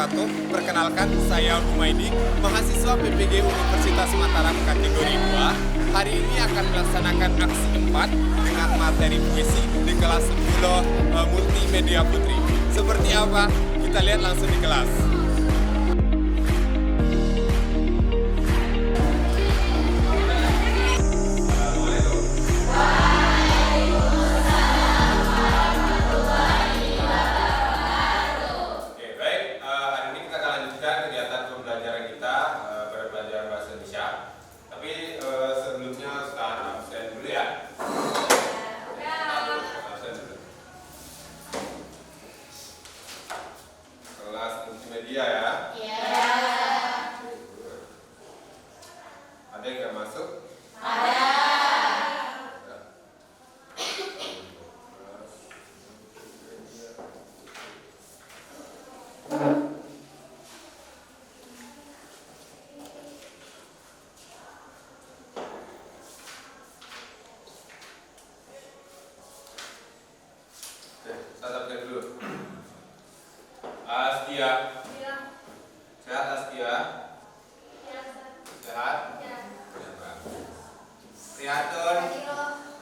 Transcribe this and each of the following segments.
wabarakatuh. Perkenalkan, saya Humaydi, mahasiswa PPG Universitas Mataram kategori 2. Hari ini akan melaksanakan aksi 4 dengan materi puisi di kelas 10 Multimedia Putri. Seperti apa? Kita lihat langsung di kelas. Multimedia ya? Iya. Ada yang nggak masuk? Ada. Saya update dulu. Astia. Sehat Astia? Sehat? Prihatun?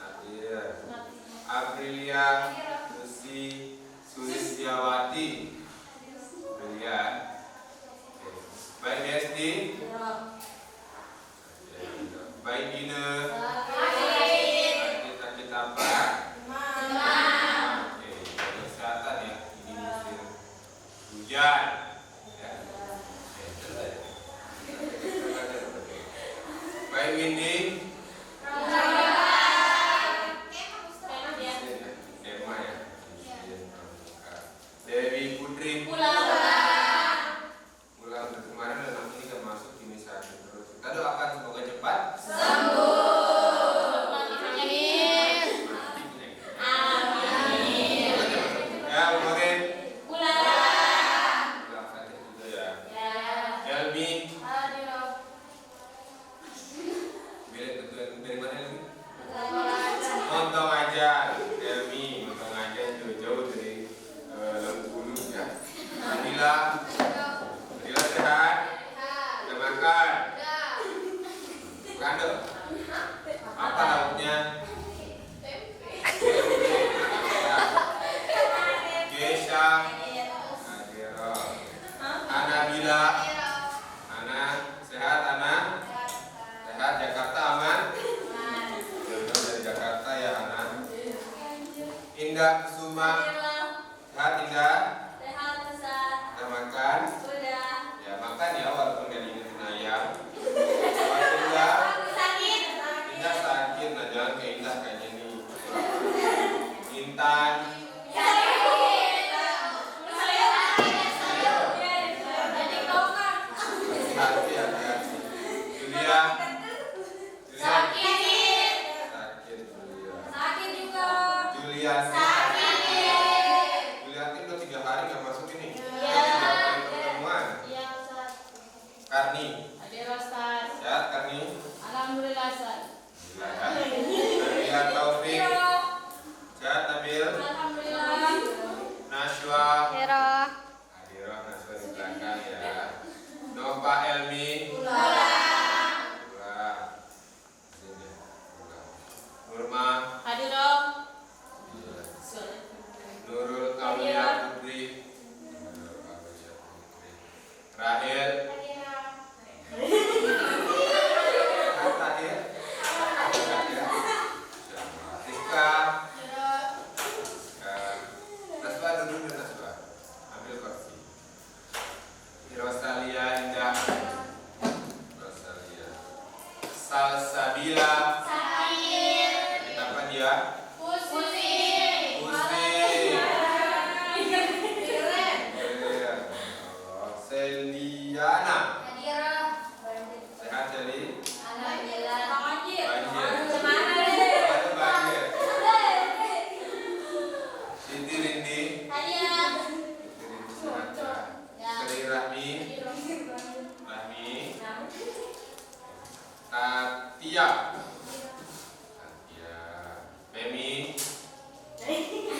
Hadir. Aprilia Susi Sulistiawati? Brilian. Baik Desti? Baik Dina? Sakit apa? Oke, kesehatan ya. Ini musim hujan. Baik Windy. Emma ya. Dewi Putri. Pulang dari kemarin dan nanti kita masuk ini sakit terus. Kita doakan semoga cepat sembuh. Ya, kemarin. Pulang sakit juga ya. Elmi. Dari mana Elmi? Montong aja, Elmi, montong aja jauh-jauh dari Lembu Bulus ya. Adila sehat? Udah makan? Bukan dong? Apa lauknya? Gesha, Adira, Anabila, Ana sehat Ana? Sehat Jakarta aman? Dari Jakarta ya Ana. Indah Kusuma. Sehat Indah? Udah makan? Ya makan ya walaupun gak diingetin ayam. Indah? Indah sakit, nah jangan kayak Indah kayaknya nih. Intan? Hati-hati. Julia? Sakit Julia. Juliati udah 3 hari gak masuk ini. Tidak pertemuan. Karni. Sehat Karni? Alhamdulillah Ustaz. Nabila Taufik. Sehat Nabil? Alhamdulillah. Nashwa. Hera. Adira Nashwa di belakang ya. Nova Elmi. Nurma. Hadiro. Nurul Aulia Putri. Rahel. Rizka. Naswa duduk di Naswa. Ambil kursi. Rosalia Indah. Rosalia. Salsabila. Kenapa dia? Pusing. Seliana. Sehat Seli? Banjir. Siti Rindi. Sehat ya? Sri Rahmi. Katia. Memi. Rita.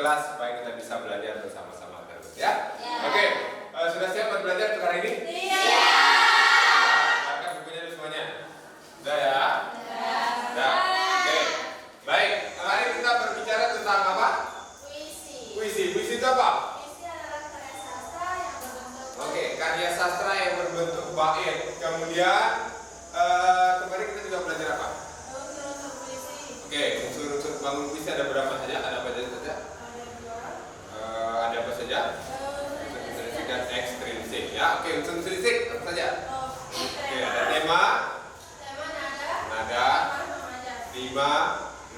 kelas supaya kita bisa belajar bersama-sama terus ya. Ya. Oke, sudah siap buat belajar untuk hari ini? Iya. Siapkan bukunya dulu semuanya. Sudah ya? Ya. Sudah. Oke. Baik, hari kita berbicara tentang apa? Puisi. Puisi itu apa? Puisi adalah karya sastra yang berbentuk. Oke, karya sastra yang berbentuk bait. Kemudian kemarin kita juga belajar apa? Unsur-unsur puisi. Oke, unsur-unsur bangun puisi ada berapa saja? Ada apa saja? Ada dua. Ada apa saja? Unsur intrinsik dan ekstrinsik. Ya, oke, unsur intrinsik apa saja? Oke, ada tema, Tema nada. nada, rima,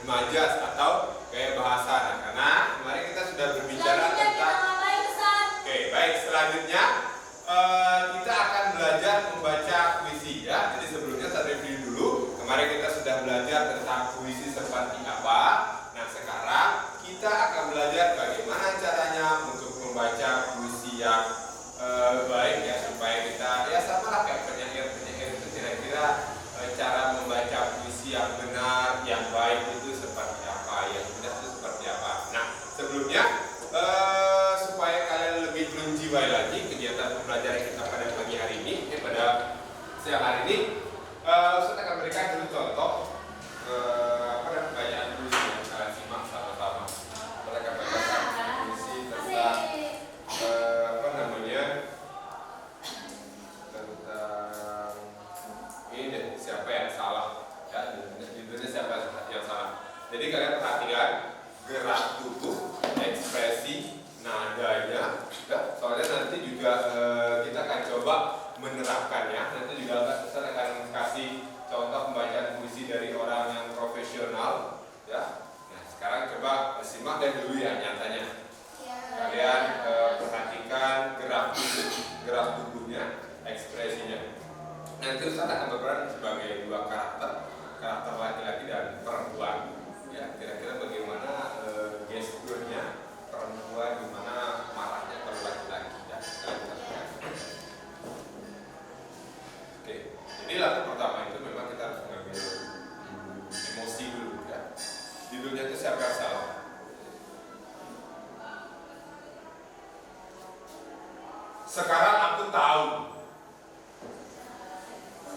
majas atau gaya bahasa. Nah, karena kemarin kita sudah berbicara tentang. Oke, baik. Selanjutnya kita akan belajar membaca puisi ya. Jadi sebelumnya saya review dulu. Kemarin kita sudah belajar tentang puisi seperti apa. Nah, sekarang kita akan belajar bagaimana caranya untuk membaca puisi yang baik ya, supaya kita ya sama lah kayak penyair itu kira-kira cara membaca puisi yang benar, yang baik itu seperti apa, yang benar itu seperti apa. Nah, sebelumnya supaya kalian lebih menjiwai lagi kegiatan pembelajaran kita pada pagi hari ini, pada siang hari ini, Ustaz akan berikan dulu contoh bacaan puisi yang kalian simak sama-sama. Kita akan bacakan puisi tentang tentang ini deh, siapa yang salah ya, judulnya siapa yang salah. Jadi kalian perhatikan gerak tubuh, ekspresi, nadanya ya, soalnya nanti juga kita akan coba menerapkannya. Nanti juga Ustaz akan kasih contoh pembacaan puisi dari orang yang profesional ya. Nah, sekarang coba simak dan dulu ya nyatanya. Kalian perhatikan gerak tubuhnya, ekspresinya. Nanti Ustaz akan berperan sebagai dua karakter laki-laki dan perempuan. Ya, kira-kira bagaimana gesturnya perempuan, gimana marahnya kalau laki-laki ya. Oke, jadi langkah pertama itu memang kita harus mengambil emosi dulu ya. Judulnya itu siapa yang salah? Sekarang aku tahu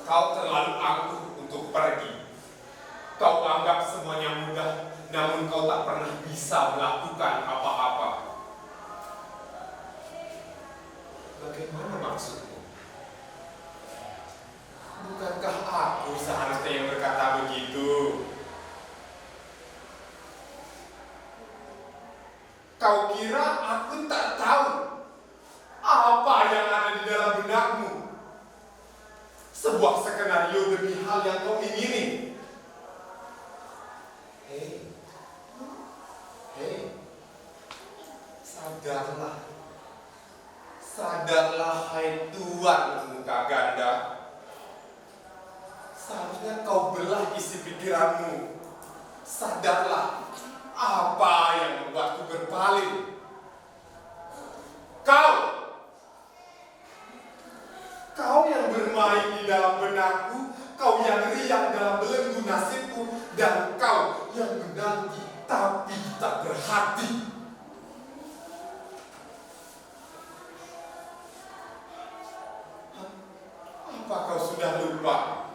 kau terlalu angkuh untuk pergi. Kau anggap semuanya mudah, namun kau tak pernah bisa melakukan apa-apa. Bagaimana maksudmu? Bukankah aku seharusnya yang berkata begitu? Kau kira aku tak tahu apa yang ada di dalam benakmu? Sebuah skenario demi hal yang kau ingini. Hei, sadarlah hai tuan muka ganda. Seharusnya kau belah isi pikiranmu. Sadarlah apa yang membuatku berpaling. Kau yang bermain di dalam benakku, kau yang riang dalam belenggu nasibku, dan kau yang menanti tapi tak berhati. Apa kau sudah lupa?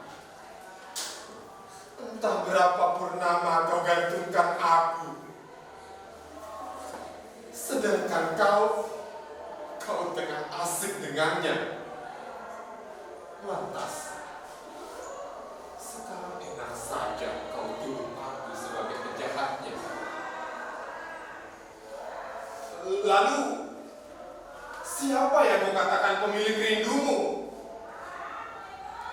Entah berapa purnama kau gantungkan aku, sedangkan kau tengah asik dengannya. Lantas, sekarang enak saja kau tuduh aku sebagai penjahatnya. Lalu, siapa yang kau katakan pemilik rindumu?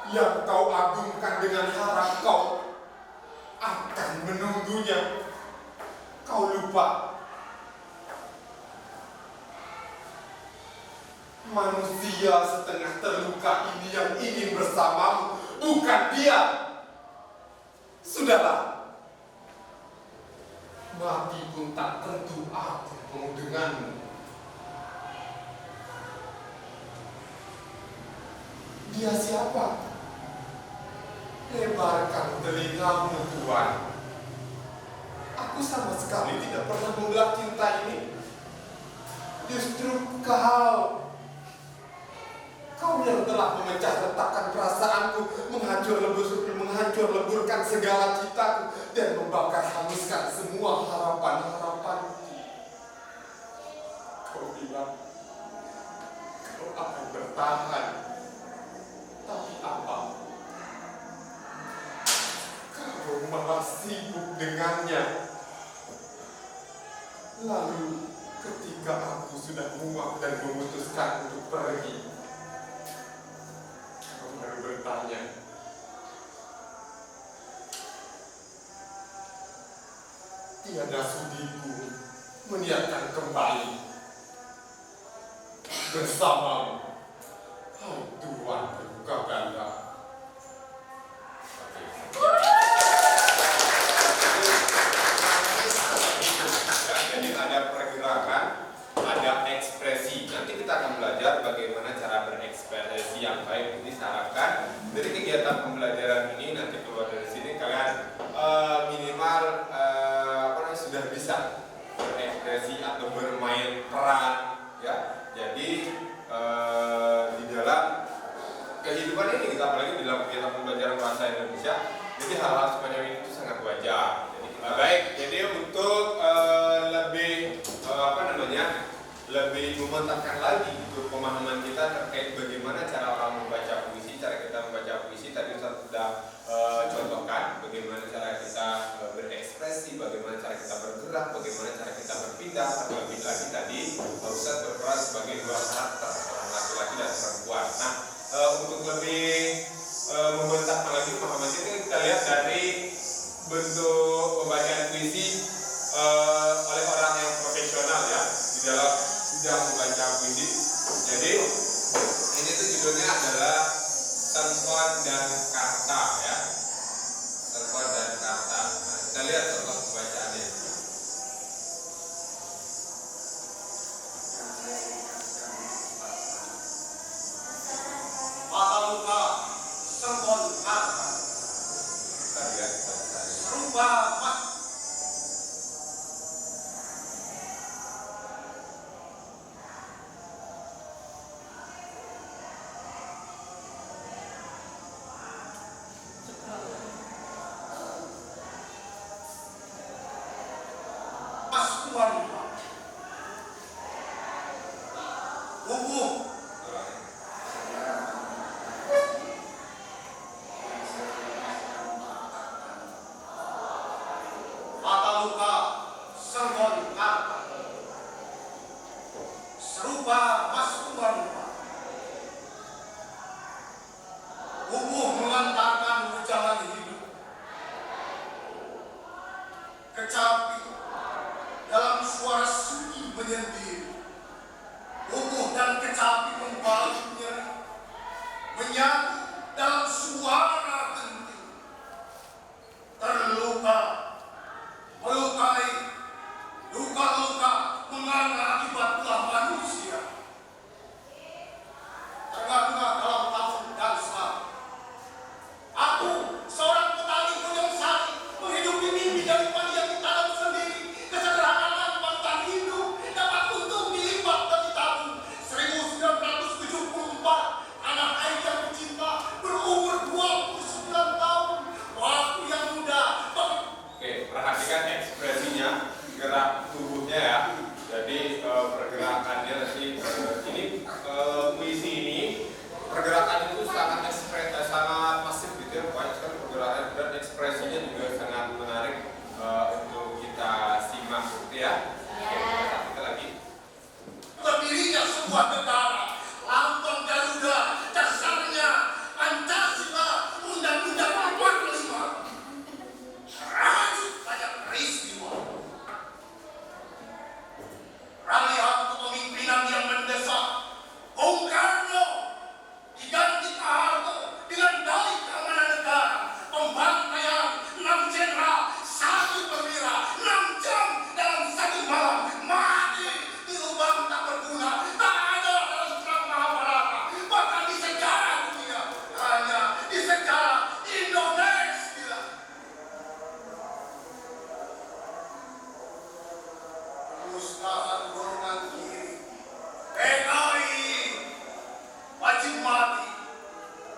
Yang kau agungkan dengan harap kau akan menunggunya. Kau lupa. Manusia setengah terluka ini yang ingin bersamamu, bukan dia. Sudahlah, mati pun tak tentu aku mau denganmu. Dia siapa? Lebarkan telingamu, Tuan. Aku sama sekali tidak pernah membelah cinta ini. Justru kau yang telah memecah letakkan perasaanku, menghancur leburkan segala citaku, dan membakar hanguskan semua harapan-harapanku. Kau bilang kau akan bertahan, tapi apa? Kau malah sibuk dengannya. Lalu ketika aku sudah muak dan memutuskan untuk pergi, kau baru bertanya, tiada sudiku meniatkan kembali bersamamu. Hai Tuhan terbuka ganda. Jadi ada pergerakan, ada ekspresi. Nanti kita akan belajar bagaimana cara berekspresi yang baik. Ini sarankan dari kegiatan pembelajaran ini, nanti keluar dari sini kalian minimal sudah bisa berekspresi atau bermain peran, ya. Jadi di dalam kehidupan ini kita, apalagi di dalam kegiatan pembelajaran bahasa Indonesia, jadi hal-hal semacam ini itu sangat wajar. Jadi baik, jadi untuk lebih memantapkan lagi gitu pemahaman kita terkait bagaimana cara orang membaca puisi, cara kita membaca puisi. Tadi saya sudah contohkan bagaimana cara kita berekspresi, bagaimana cara kita bergerak, bagaimana cara kita berpindah. Terlebih lagi tadi Ustaz berperan sebagai dua karakter, orang laki-laki dan perempuan. Nah, untuk lebih membentangkan lagi pemahaman kita lihat dari bentuk pembacaan puisi oleh orang yang profesional, ya, di dalam bidang membaca puisi. Jadi ini tuh judulnya adalah Sengkon dan Kata, ya. Sengkon dan Kata. Nah, kita lihat contoh pembacaannya. Mata luka, sengkon kata. Kita lihat pembacaannya. Serupa mas. Wanita, umum, mata luka, sengkon kata, serupa mas wanita, umum mengantarkan ujangan hidup, kecapi dalam suara sunyi menyendiri, umuh dan kecapi membalik nyeri, menyatu dalam suara genting, terluka, melukai, luka-luka menganga akibat ulah manusia, tengah-tengah dalam tahun dan selam. Aku, seorang petani Gunung Sari, menghidupi mimpi dari padi yang ditanam sendiri. Kesederhanaan pantang hidup dapat untung dilipat dan ditabung. 1974, anak air yang tercinta berumur 29 tahun. Waktu yang muda. Oke, perhatikan ekspresinya, gerak tubuhnya, ya. Jadi pergerakannya nanti ini puisi ini pergerakan itu sangat masif gitu, ya. Banyak sekali pergerakan dan ekspresinya juga sangat menarik untuk kita simak, gitu, ya. Oke, kita lagi. Berdirinya sebuah negara, lambang Garuda, dasarnya Pancasila, Undang-Undang 45. Rajut banyak peristiwa. perusahaan golongan kiri. PKI wajib mati.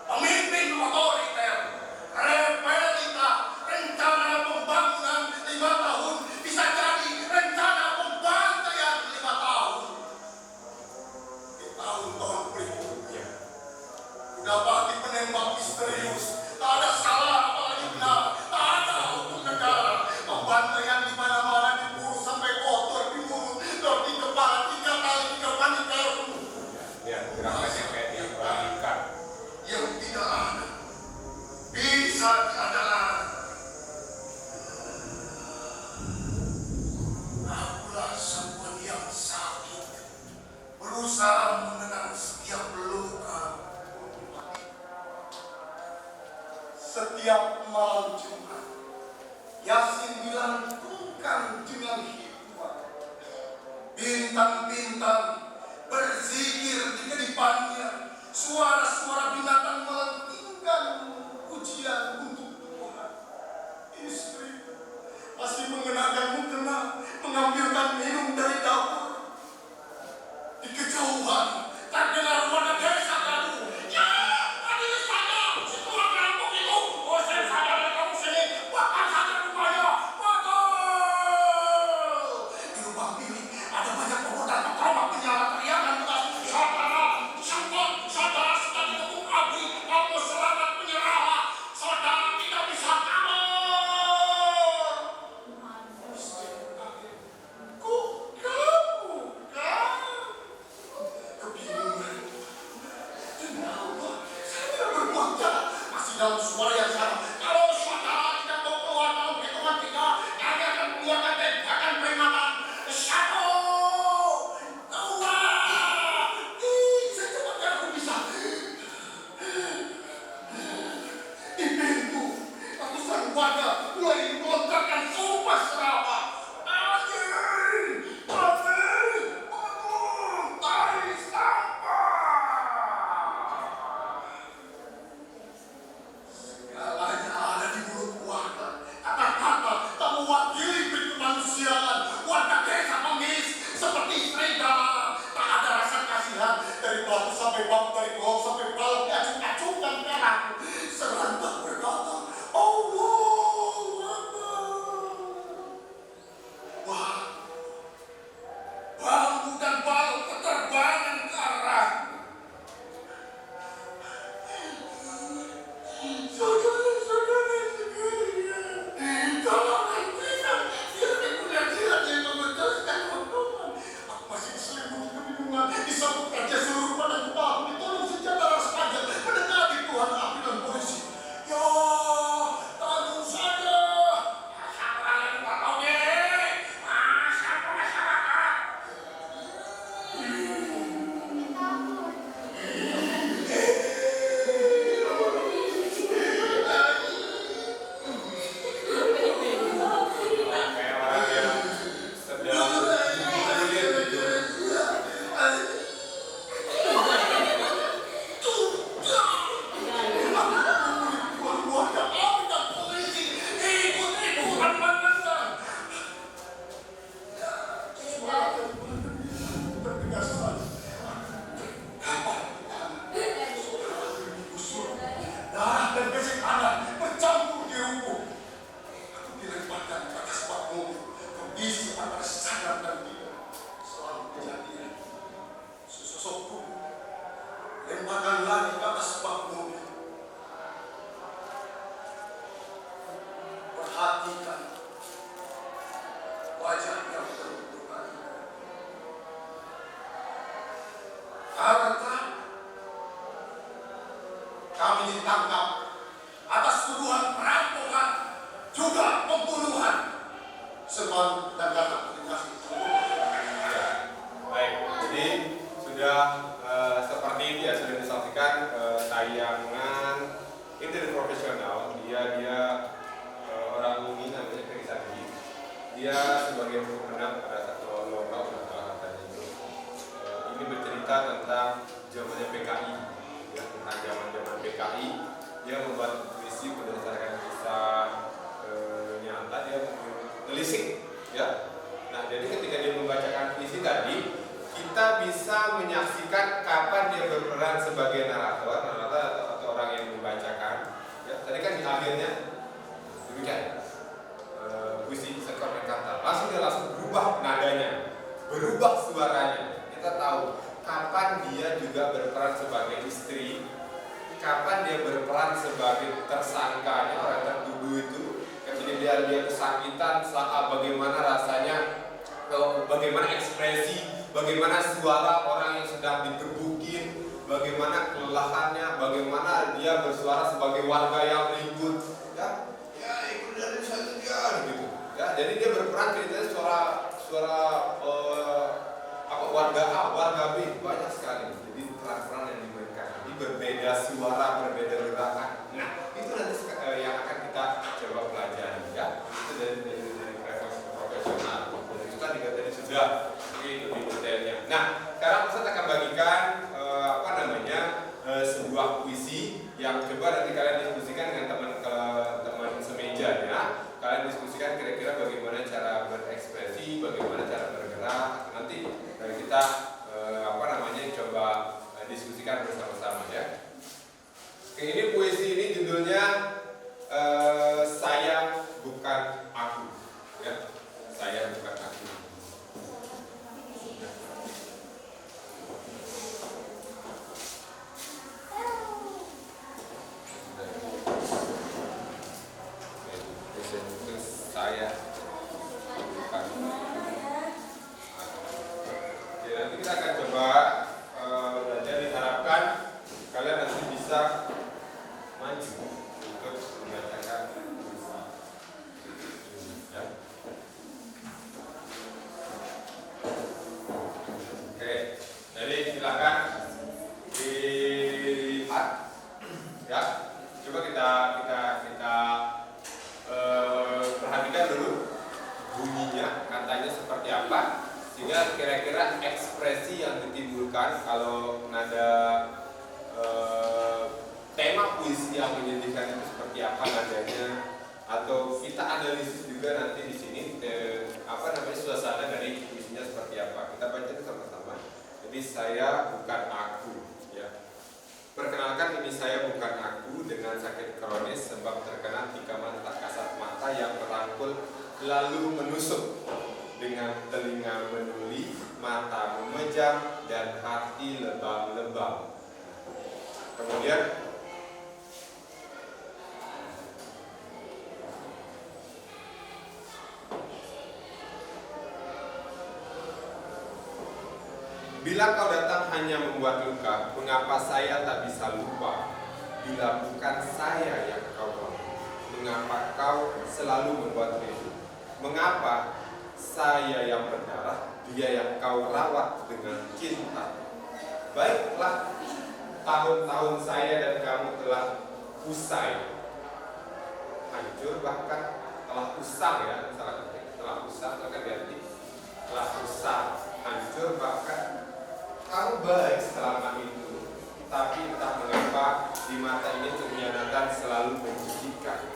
Pemimpin otoriter, rebelita, rencana pembangunan 5 tahun bisa jadi rencana pembantaian 5 tahun. Di tahun-tahun berikutnya, dapat penembak misterius, tak ada salah apalagi benar, tak ada hukum negara. Pembantaian di mana-mana diburu sampai kotor di mulut, dan di kepala 3 kali 3 kali karung. Ya, gerakannya kayak dibagikan. Yang tidak ada bisa diadakan. Akulah sebuah yang sakit, berusaha mengenang setiap luka. Setiap malam Jumat, Yasin dilantunkan dengan hikmat. Bintang-bintang berzikir di kedipannya. Suara-suara binatang melentingkan pujian untuk Tuhan. Istri masih mengenakan mukena, mengambilkan minum dari dapur. Di kejauhan terdengar warga desa gaduh. Ya, tadi saja si tulang kampung itu. Oh, saya sadar dari kamu sini. Bakar saja rumahnya. Bakar. Di lubang bilik ada banyak pemuda terperobak menyala teriakan bekas. Saudara sudah dikepung api. Kamu selamat menyerahlah. Saudara tidak bisa kabur. Kebingungan. Kenapa? Saya tidak berbuat jahat. Masih dalam suara yang sama. Kalau saudara tidak mau keluar dalam hitungan 3, kami akan mengeluarkan tembakan peringatan. 1, 2, secepatnya aku bisa. Di pintu, ratusan warga mulai melontarkan sumpah serapah. Anjing, tarik sampah. Segalanya ada di mulut warga. Kata-kata tak mewakili kemanusiaan. Warga desa pengemis seperti serigala. Tak ada rasa kasihan. Dari batu sampai batu, dari bawah sampai bawah, diacung-acungkan perak. Serentak berkata, Allahu Akbar. Wah, bambu dan balok keterbangan ke arah. Saudara-saudara sekalian, tolonglah kita. Biarkan pengadilan yang memutuskan hukuman. Aku masih diselimuti kebingungan. Disambut raja seluruh badan kepala. Ditolong senjata sepanjang. Mendekati Tuhan api dan polisi. Ya, tanggung saja. Siapa yang tak tahu deh? Siapa masyarakat? Kayak orang yang sedang bergulir gitu. Keluarga api dan polisi ikut-ikutan menentang. Suara terdengar saja. Darah dan besek anak bercampur di rumput. Aku dilemparkan ke atas bak mobil. Kondisi antara sadar dan tidak. Selama kejadian, sesosok pun lemparkan lagi ke atas bak mobil. Perhatikan wajah yang terluka. Karena kami ditangkap atas tuduhan perampokan, juga pembunuhan. Sebab dan kata terima kasih. Baik, jadi sudah seperti itu ya, sudah disaksikan tayangan internet profesional. Dia orang Umi namanya Ferry Sadi. Dia sebagai pemenang pada satu lomba katanya itu. Ini bercerita tentang zamannya PKI, ya, tentang zaman PKI. Dia membuat puisi berdasarkan kisah nyata, dia menelisik, ya. Nah, jadi ketika dia membacakan mengasumsikan kapan dia berperan sebagai narator atau orang yang membacakan. Ya, tadi kan di akhirnya demikian. Puisi sekor dan kata. Langsung berubah nadanya, berubah suaranya. Kita tahu kapan dia juga berperan sebagai istri, kapan dia berperan sebagai tersangkanya orang tertuduh itu, ketika dia kesakitan, bagaimana rasanya, bagaimana ekspresi, bagaimana suara orang yang sedang digebukin, bagaimana kelelahannya, bagaimana dia bersuara sebagai warga yang ribut, ya ikut dari saya gitu, ya. Jadi dia berperan ceritanya suara warga B banyak sekali. Jadi peran-peran yang dimainkan ini berbeda suara, berbeda gerakan. Nah, itu nanti yang akan kita coba pelajari, ya. Itu dari profesional. Dan itu kan juga tadi sudah lebih detailnya. Nah, sekarang Ustaz akan bagikan sebuah puisi yang coba nanti kalian diskusikan dengan teman semeja, ya. Kalian diskusikan kira-kira bagaimana cara berekspresi, bagaimana cara bergerak. Nanti kita coba diskusikan bersama-sama, ya. Oke, ini puisi ini judulnya Saya Bukan Aku, ya. Saya Bukan Aku. Saya bukan aku. Oke, nanti kita akan coba belajar. Diharapkan kalian nanti bisa maju untuk membacakan puisi, ya. Oke, jadi silakan dilihat, ya. Coba kita perhatikan dulu bunyinya, katanya seperti apa, sehingga kira-kira ekspresi yang ditimbulkan kalau nada tema puisi yang menyedihkan itu seperti apa nadanya, atau kita analisis juga nanti di sini suasana dari puisinya seperti apa. Kita baca sama-sama. Jadi saya bukan aku, ya. Perkenalkan, ini saya bukan aku dengan sakit kronis sebab terkena tikaman tak kasat mata yang merangkul lalu menusuk, dengan telinga menuli, mata memejam dan hati lebam-lebam. Kemudian bila kau datang hanya membuat luka, mengapa saya tak bisa lupa? Bila bukan saya yang kau mau, mengapa kau selalu membuat rindu? Mengapa saya yang berdarah, dia yang kau rawat dengan cinta? Baiklah, tahun-tahun saya dan kamu telah usai, hancur, bahkan telah usang, ya, telah usang, akan ganti, telah usang, hancur, bahkan kamu baik selama itu, tapi entah mengapa di mata ini pengkhianatan selalu menjijikan.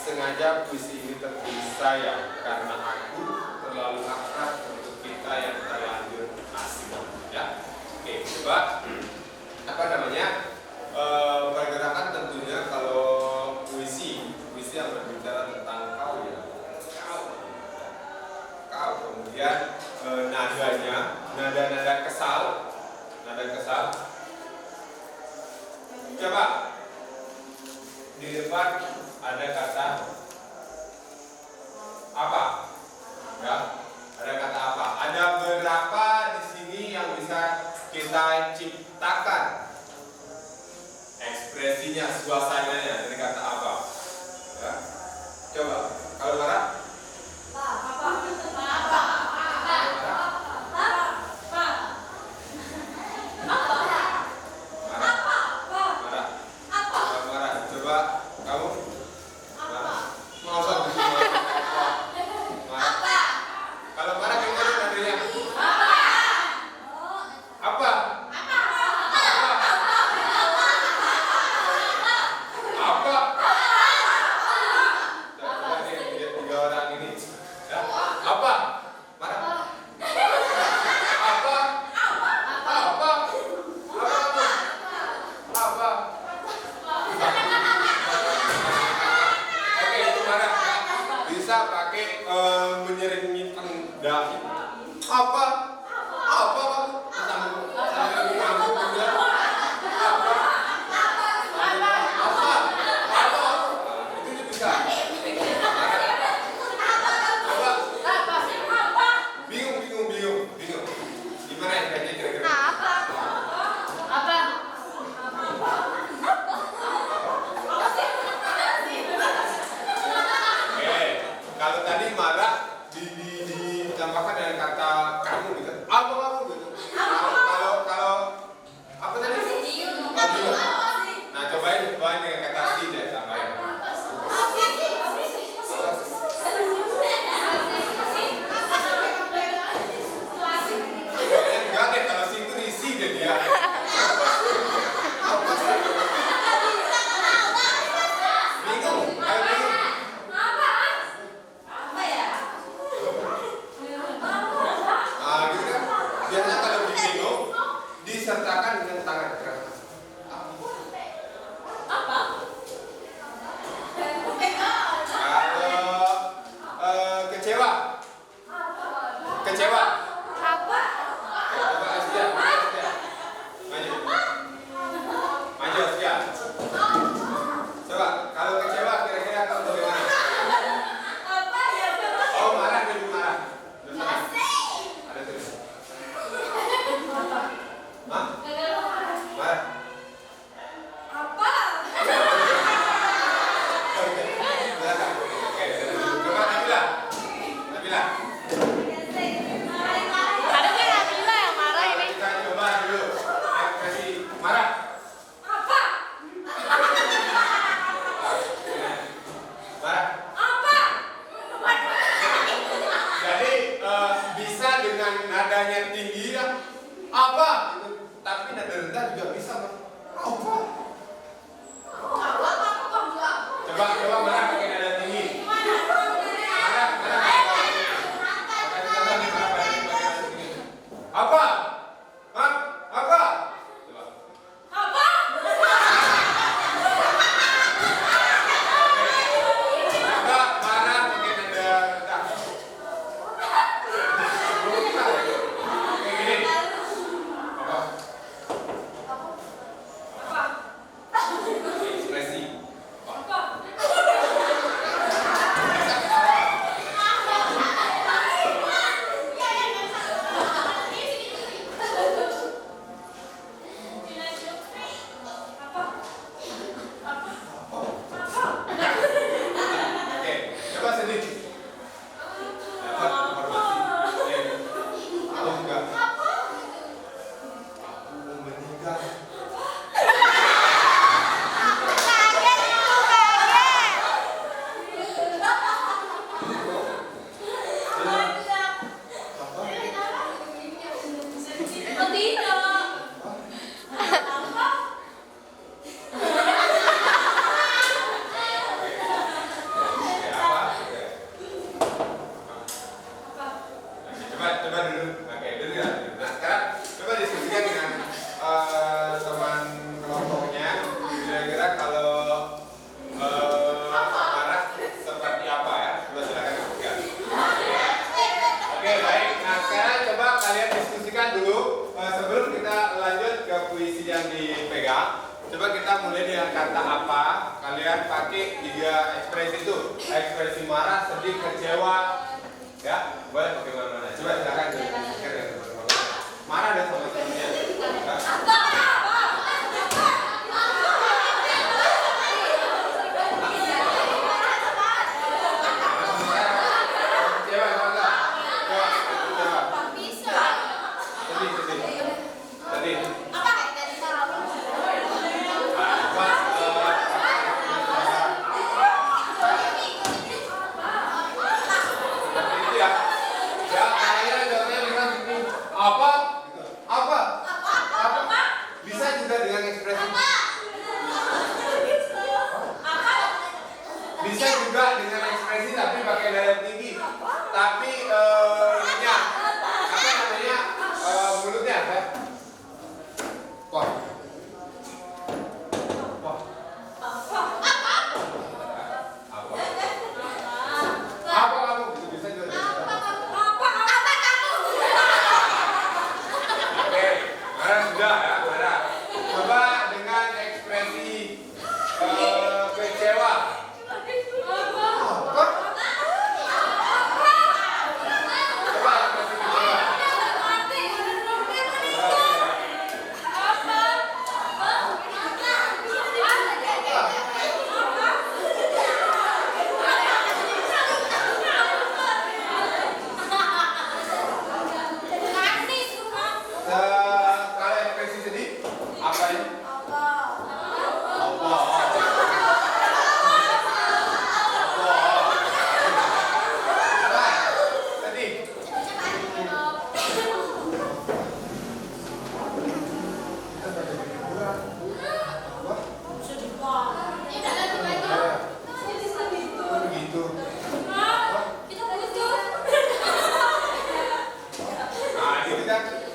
Sengaja puisi ini tertulis saya karena aku terlalu akrab untuk kita yang terlanjur asing, ya. Oke, coba pergerakan tentunya kalau puisi yang berbicara tentang kau, ya, kau. Kemudian nadanya, nada kesal. Coba di depan ada kata apa? Ya, ada kata apa? Ada beberapa di sini yang bisa kita ciptakan ekspresinya, suasananya dari kata apa? Ya, coba. Kalau marah? Apa? Apa kamu? Sambil ngangguk bilang apa? Apa? Apa? Itu bisa. Coba. Bingung. Gimana ya kira-kira? Kalau tadi marah ditambahkan dengan kata kamu gitu. Apa kamu gitu. Kalau apa tadi? Bingung. Nah, cobain dengan kata tidak tambahin. Enggak deh, kalau situ isi deh dia. Bingung. Ayo bingung. Gitu kan? Biasanya kalau bingung disertakan dengan tangan gerak. Kalau kecewa. Coba Asia. Maju Asia. Coba kalau kecewa kira-kira kamu bagaimana? Oh, marah. Ada tulis. Hah? Marah. Silakan. Oke, coba Nabila. Kita coba dulu ekspresi marah. Marah. Jadi bisa dengan nadanya tinggi ya. Apa? Gitu. Tapi nada rendah juga bisa. Apa? Coba marah pakai nada tinggi. Marah. Apa? Hah? Apa? Coba. Coba marah pakai nada rendah. Kayak gini. Apa? Ekspresi. Oke, coba sedih. Dapat informasi. Aku juga. Aku meninggal. Coba dulu. Oke, dulu ya. Nah, sekarang coba diskusikan dengan teman kelompoknya. Kira-kira kalau marah seperti apa ya? Coba silakan diskusikan. Oke, baik. Nah, sekarang coba kalian diskusikan dulu sebelum kita lanjut ke puisi yang dipegang. Coba kita mulai dengan kata apa. Kalian pakai 3 ekspresi itu. Ekspresi marah, sedih, kecewa. Ya, boleh pakai mana-mana. Coba silakan diskusikan dengan teman-teman. Marah dan sama temannya. Kecewa sama enggak? Coba. Sedih. Seperti itu ya. Ya, kalian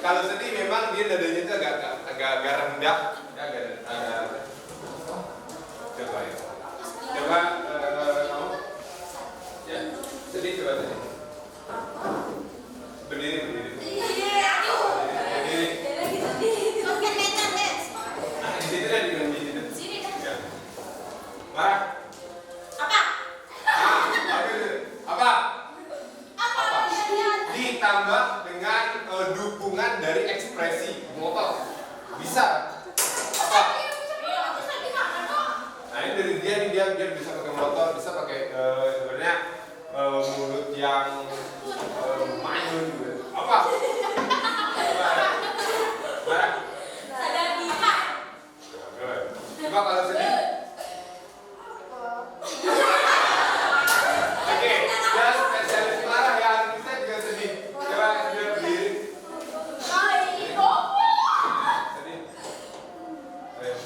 kalau sedih memang dia dadanya itu agak rendah, ya, agak coba ya. Coba kamu, ya sedih coba sedih. Berdiri. Nah, di situ kan di situ. Ya. Marah. Apa? Ditambah dengan dukungan dari ekspresi motor. Bisa. Apa? Nah, ini dari dia bisa pakai motor, bisa pakai sebenarnya mulut yang manyun juga. Apa? Marah. Coba kalau sedih. Oke, ya spesialis marah ya, kita juga sedih. Coba dia berdiri. Sedih. Ayo.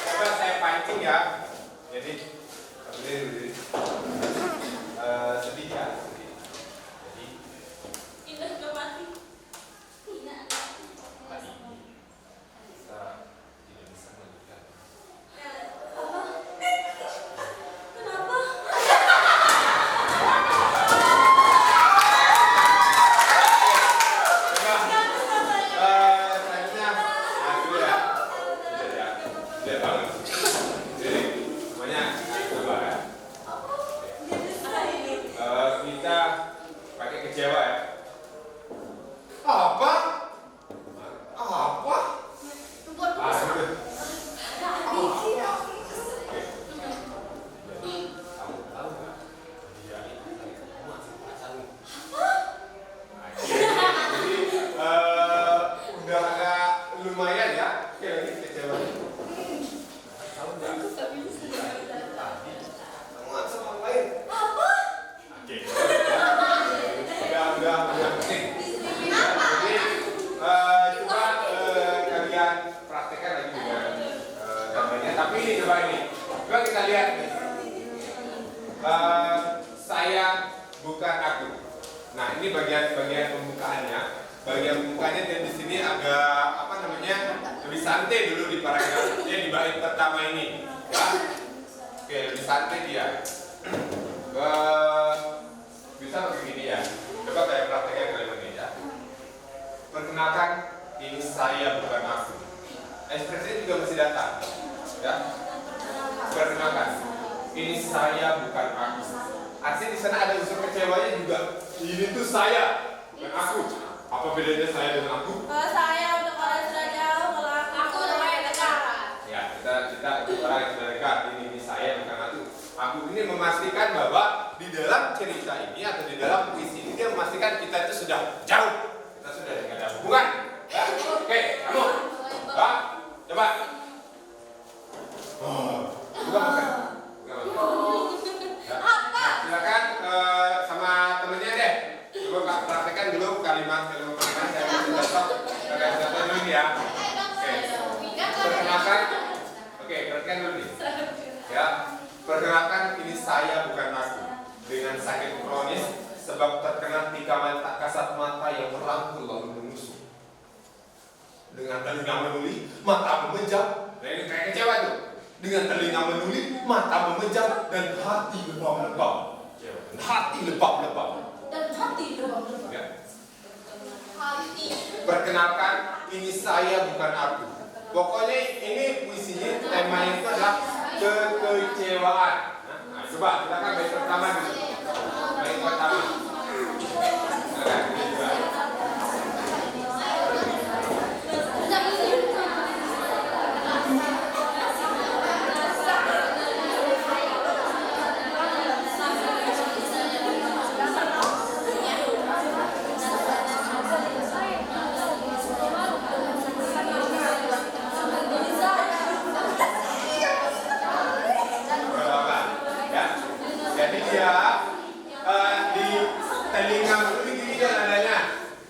Coba saya pancing ya. Jadi berdiri. Sedih ya, sedih. Jadi tadi kita tidak bisa melanjutkan. Selanjutnya, dulu ya. Tidak banget. Jadi semuanya coba ya. Kita pakai kecewa ya. Apa? Itu. Oke. Jadi kamu tahu nggak? Dia itu kamu masih pacaran. Jadi udah agak lumayan ya. Oke, lagi kecewa. Tahu nggak? Tadi kamu sama orang lain. Oke. Udah penting. Jadi coba kalian praktekkan lagi juga gambarnya. Tapi ini coba ini. Coba kita lihat nih. Saya bukan aku. Nah, ini bagian pembukaannya. Bagian pembukaannya dan di sini agak lebih santai dulu di paragraf. Di bait pertama ini. Ya. Oke, lebih santai dia. Bisa begini ya. Coba kayak prakteknya kalimat ini ya. Perkenalkan, ini saya bukan aku. Ekspresinya juga masih datang. Ya. Perkenalkan, ini saya bukan aku. Artinya di sana ada unsur kecewanya juga. Ini tuh saya, bukan aku. Apa bedanya saya dengan aku? Saya untuk orang yang sudah jauh, kalau aku untuk orang yang dekat. Ya, kita orang yang sudah dekat. Ini saya bukan aku. Aku ini memastikan bahwa di dalam cerita ini atau di dalam puisi ini dia memastikan kita itu sudah jauh. Kita sudah tidak ada hubungan. Ya? Oke, kamu. Ya, coba. Buka makan. Ya. Nah, silakan sama temennya deh. Coba praktekkan dulu kalimat saya kasih contoh dulu nih ya. Oke. Perkenalkan. Oke, perhatikan dulu nih. Ya. Perkenalkan, ini saya bukan aku. Dengan sakit kronis sebab terkena tikaman tak kasat mata yang merangkul lalu menusuk. Dengan telinga menuli, mata memejam. Nah, ini kayak kecewa tuh. Dengan telinga menuli, mata memejam dan hati lebam-lebam. Hati lebam-lebam. Ya. Perkenalkan, ini saya bukan aku. Pokoknya ini puisinya temanya itu adalah kekecewaan. Nah, coba kita kan bait pertama dulu. Bait pertama. Jadi dia di telinga menuli gini kan adanya.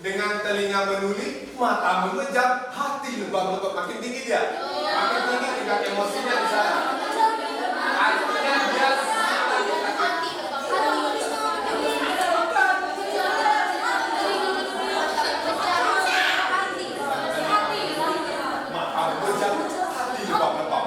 Dengan telinga menuli Mata memejam, hati lebam-lebam. Makin tinggi dia. Makin tinggi tingkat emosinya di sana. Artinya dia mata memejam, hati lebam-lebam.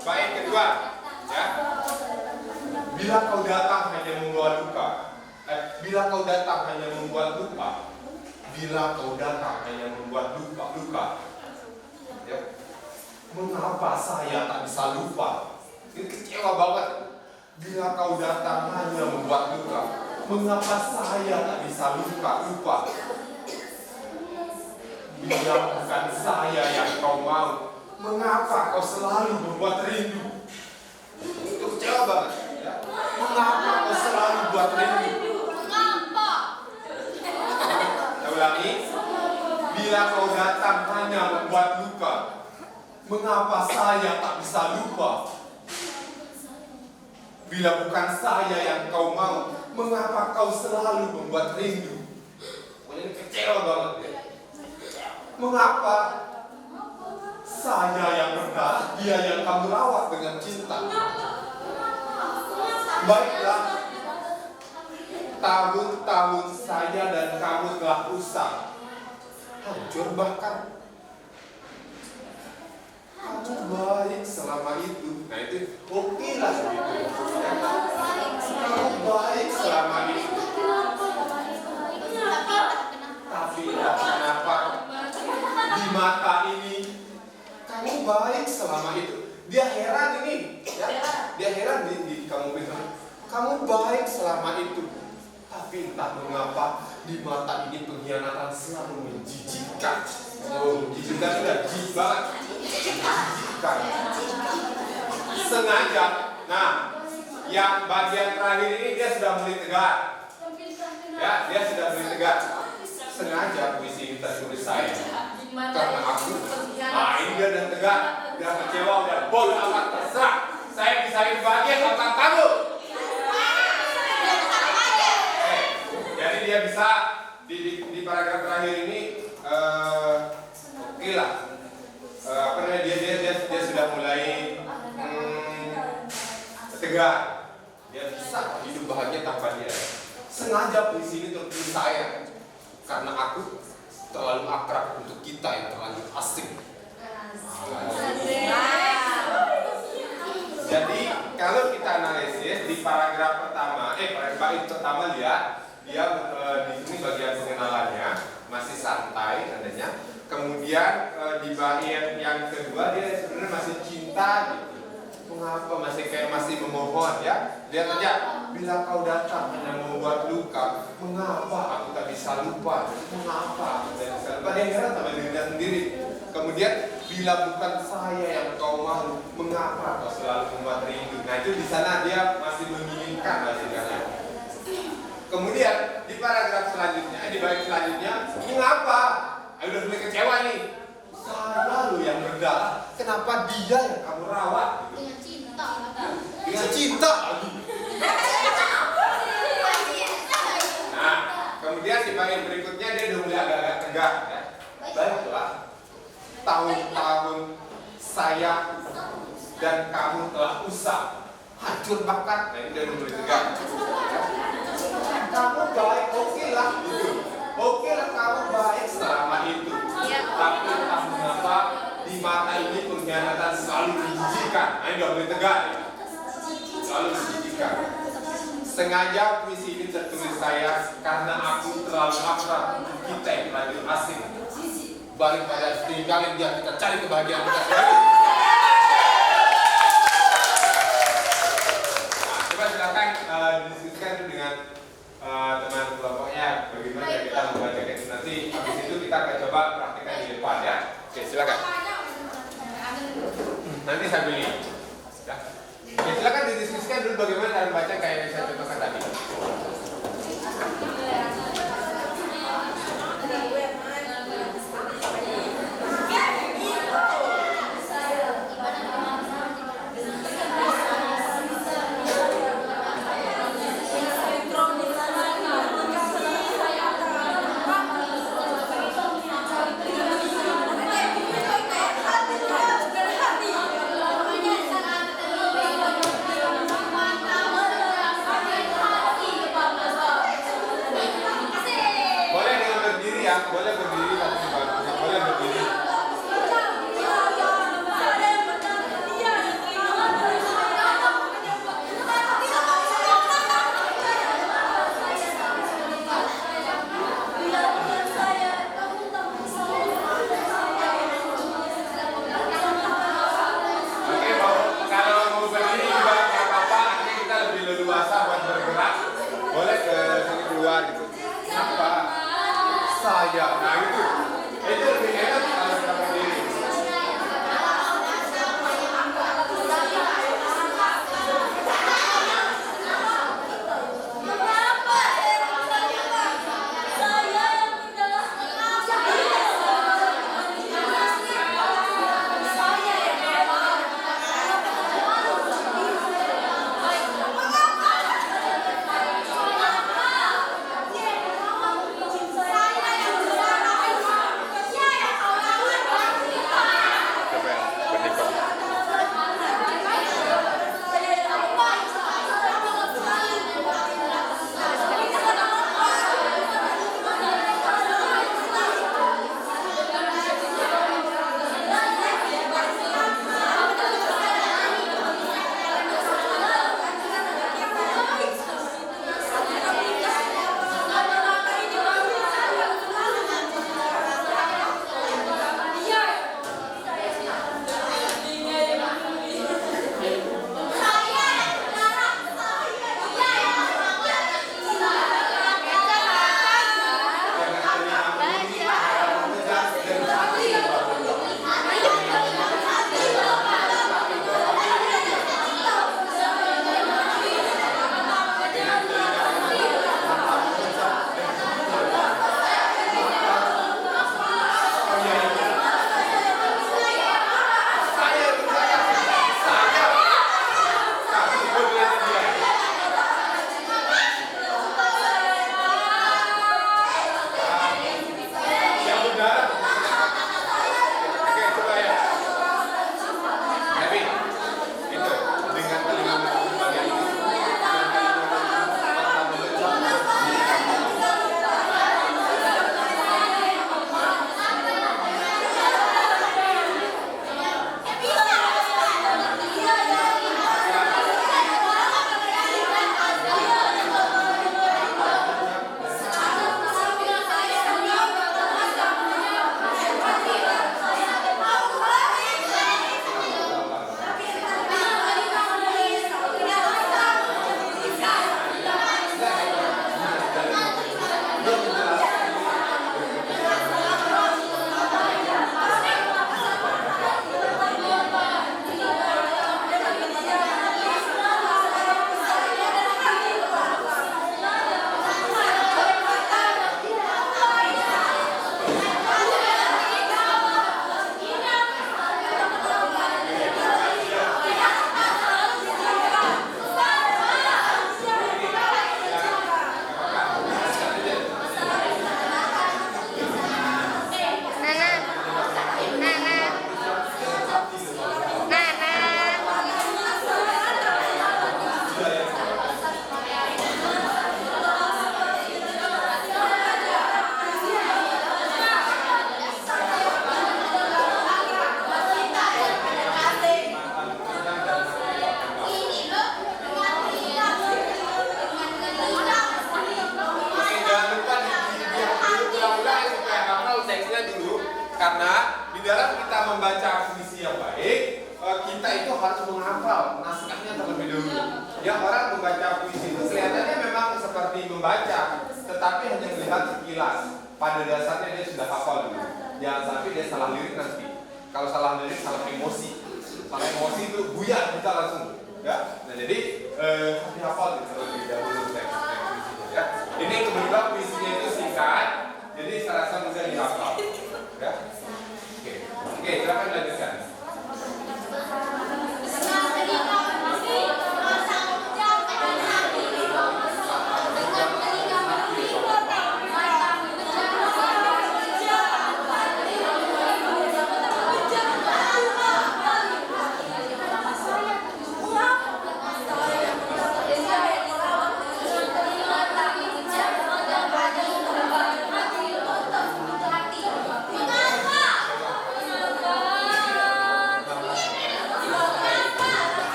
Bait kedua, ya. Bila kau datang hanya membawa duka, bila kau datang hanya membuat luka, bila kau datang hanya membuat luka, ya. Mengapa saya tak bisa lupa? Ini kecewa banget. Bila kau datang hanya membuat luka, mengapa saya tak bisa lupa? Bila bukan saya yang kau mau, mengapa kau selalu membuat rindu? Itu kecewa banget, ya. Mengapa kau selalu buat rindu? Mengapa? Saya ulangi. Bila kau datang hanya membuat luka, mengapa saya tak bisa lupa? Bila bukan saya yang kau mau, mengapa kau selalu membuat rindu? Ini kecewa banget, ya. Mengapa saya yang berdarah, dia yang kamu rawat dengan cinta? Baiklah, tahun-tahun saya dan kamu telah rusak, hancur bahkan. Kamu baik selama itu. Nah itu oke lah begitu. Kamu baik selama itu. Tapi kenapa di mata ini kamu baik selama itu? Dia heran ini, ya. Dia heran di kamu bilang kamu baik selama itu. Tapi entah mengapa di mata ini pengkhianatan selalu menjijikkan. Oh, menjijikkan sudah jijik banget. Menjijikkan. Sengaja. Nah, yang bagian terakhir ini dia sudah mulai tegar. Ya, dia sudah mulai tegar. Sengaja puisi kita tulis saya. Karena aku, nah ini dia udah tegar, udah kecewa, udah bodoh amat, terserah. Saya bisa hidup bahagia tanpa kamu. Jadi dia bisa di paragraf terakhir ini, oke lah. Apa namanya, dia sudah mulai tegar. Dia bisa hidup bahagia tanpa dia. Sengaja puisi ini tertulis saya, karena aku terlalu akrab untuk kita yang terlalu asing. Jadi kalau kita analisis di paragraf pertama, bait pertama lihat dia di sini bagian pengenalannya masih santai adanya. Kemudian di bait yang kedua dia sebenarnya masih cinta gitu. Mengapa masih memohon, ya? Lihat aja, bila kau datang hanya membuat luka, mengapa aku tak bisa lupa? Mengapa aku tak bisa lupa? Dia heran sama dirinya sendiri. Kemudian bila bukan saya yang kau malu, mengapa kau selalu membuat rindu? Nah itu di sana dia masih menginginkan maksudnya. Kemudian di paragraf selanjutnya, di bait selanjutnya, mengapa? Udah mulai kecewa nih. Saya lu yang berdarah, kenapa dia yang kamu rawat? Dengan cinta. Dengan cinta lagi. unsur bakat. Nah ini dari mulai tegak. Kamu baik, oke lah gitu. Oke lah kamu baik selama itu. Tapi entah mengapa di mata ini pengkhianatan selalu menjijikan. Nah ini udah mulai tegak ya. Selalu menjijikan. Sengaja puisi ini tertulis saya karena aku terlalu akrab untuk kita yang terlanjur asing. Balik pada tinggalin dia, kita cari kebahagiaan kita sendiri. Nah, coba silakan diskusikan dengan teman kelompoknya bagaimana kita membaca itu nanti. Habis itu kita akan coba praktikkan di depan ya. Oke, silakan. Nanti saya beli. Ya. Oke, silakan didiskusikan dulu bagaimana cara membaca kayak yang saya contohkan tadi. membaca puisi yang baik, kita itu harus menghafal naskahnya terlebih dulu. Yang orang membaca puisi itu kelihatannya memang seperti membaca, tetapi hanya melihat sekilas. Pada dasarnya dia sudah hafal dulu. Jangan sampai dia salah lirik nanti. Kalau salah lirik, salah emosi. Salah emosi itu buyar kita langsung. Ya. Nah jadi dihafal terlebih dahulu teks puisinya. Ya. Ini kebetulan puisinya itu singkat, jadi saya rasa mudah dihafal. Ya. Oke, silakan lanjutkan.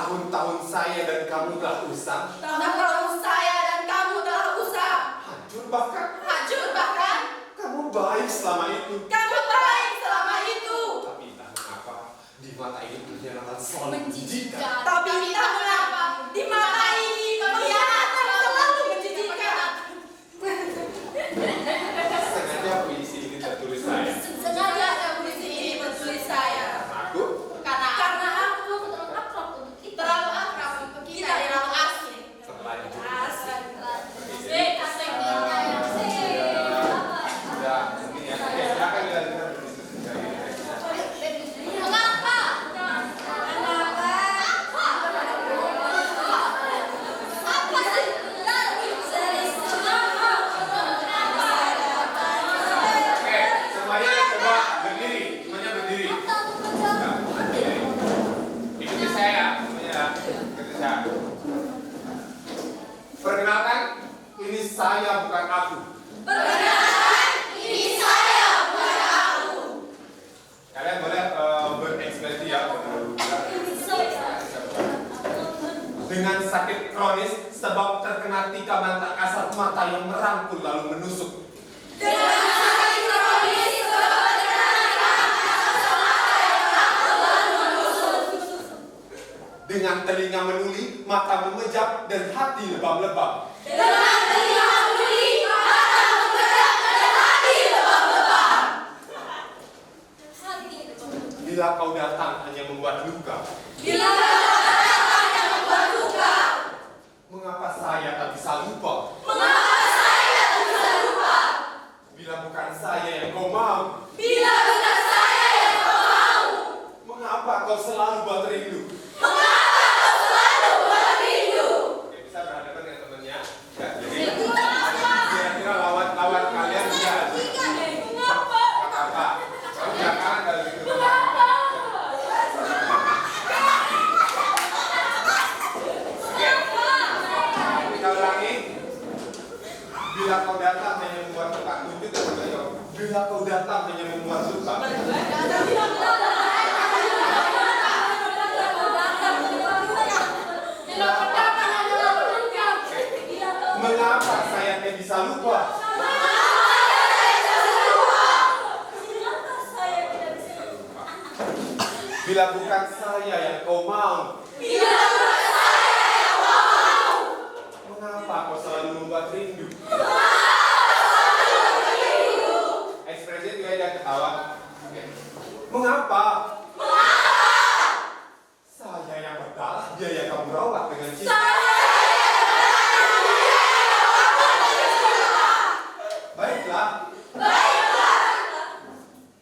Tahun-tahun saya dan kamu telah usang. selama itu. Kamu baik selama itu. Tapi entah mengapa di mata ini pengkhianatan selalu menjijikan. Tapi entah mengapa di mata ini pengkhianatan selalu menjijikan. Sengaja puisi ini tertulis saya. Sengaja puisi ini bertulis saya. Aku Karena aku terlalu akrab untuk kita terlalu asing. terlanjur. Asing. Sudah, mungkin ya. Oke, silakan dilanjutkan berdiskusi. Mengapa? Apa sih? Oke, semuanya coba berdiri, semuanya berdiri. Nah, berdiri. Ikuti saya ya, semuanya ya. Ikuti saya. Perkenalkan, ini saya bukan aku. Ini saya bukan aku. Kalian boleh berekspresi ya. Dengan sakit kronis sebab terkena tikaman tak kasat mata yang merangkul lalu menusuk. Dengan sakit kronis Dengan telinga menuli, mata memejap dan hati lebam-lebam. dengan telinga menuli, mata memberat dan hati lebam-lebam. Bila kau datang hanya membuat luka, Bila datang yang membuat luka, mengapa saya tak bisa lupa? mengapa saya tak bisa lupa? Bila bukan saya yang kau mau, Bila bukan saya yang kau mau, mengapa kau selalu buat rindu? mengapa kau selalu buat rindu? Oke, bisa berhadapan dengan temannya. Ya, jadi kira-kira lawan kalian juga. Mengapa? Apa? Kamu jangan kalau gitu. Oke, kita ulangi. Bila kau datang hanya membuat luka, tunjuk dan menjawab. Bila kau datang hanya membuat luka, mengapa saya tidak bisa lupa? Bila bukan saya yang kau mau, mengapa kau selalu membuat rindu? Ekspresi juga jangan ketawa. Oke. Mengapa? Saya yang berdarah, dia yang kamu rawat dengan cinta. Baiklah.